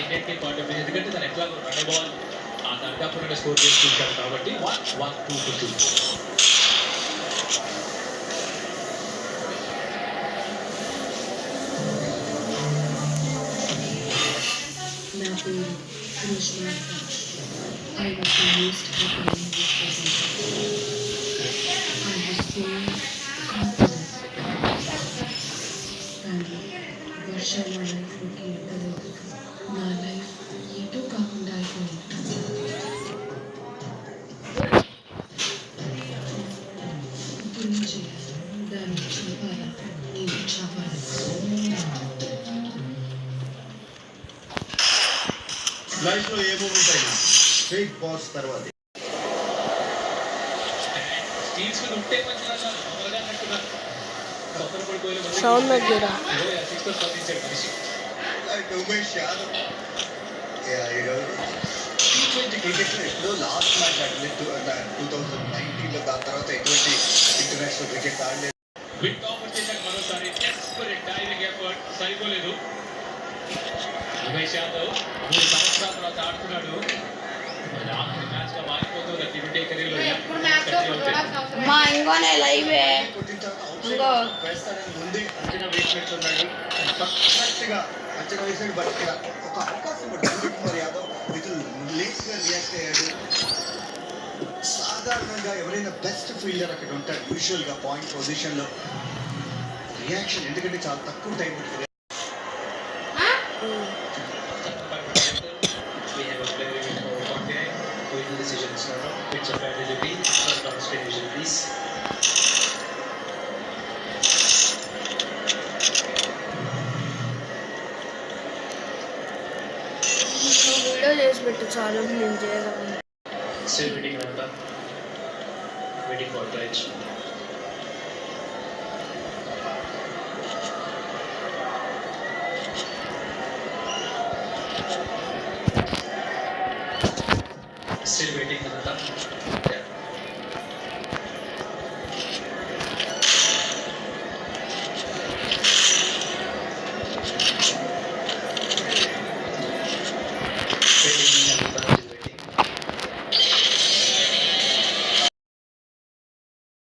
Indian team point of view ఎందుకంటే తను ఎట్లా రన్ బాల్ ఆ తగ్గకుండా స్కోర్ చేసుకుంటాడు కాబట్టి 1-1-2 నా పేరు Krishna I was the most happy in this presentation. I was so confident. కానీ వర్షాలు నా లైఫ్లోకి ఎక్కలేదు. నా లైఫ్ ఎటూ కాకుండా అయిపోయింది. ఇప్పుడు ఏం చేయాలి? దాన్ని చంపాలా? నేను చావాలా? లైఫ్లో ఏ మూమెంట్ అయినా స్ట్రైట్ పాస్ తర్వాత సౌండ్ దగ్గర ఉమేష్ యాదవ్ క్రికెట్లో ఎప్పుడో లాస్ట్ మ్యాచ్ ఆడలేదు 2019లో. దాని తర్వాత ఎటువంటి ఇంటర్నేషనల్ క్రికెట్ ఆడలేదు. మరోసారి సరిపోలేదు. ఉమేష్ యాదవ్ 3 సంవత్సరాల తర్వాత ఆడుతున్నాడు. ఆఖరి మ్యాచ్ గా మారిపోతుంది టీ20 కెరీర్లో. మా ఇంకోనే లైవే ఇంకో వేస్తాడని ముందే అంచనా వేసినట్టున్నాడు. పర్ఫెక్ట్గా అంచనా వేసాడు. బట్ ఇక్కడ ఒక అవకాశం పడుతుంది. కుమార్ యాదవ్ విత్ లేట్గా రియాక్ట్ అయ్యాడు. సాధారణంగా ఎవరైనా బెస్ట్ ఫీల్డర్ అక్కడ ఉంటాడు యూజువల్గా పాయింట్ పొజిషన్లో. రియాక్షన్ ఎందుకంటే చాలా తక్కువ టైం ఉంటుంది. వీడియో చేసి పెట్టు చాలు నేను చేయగలను. Still waiting on the waiting for Dredge. Still waiting on the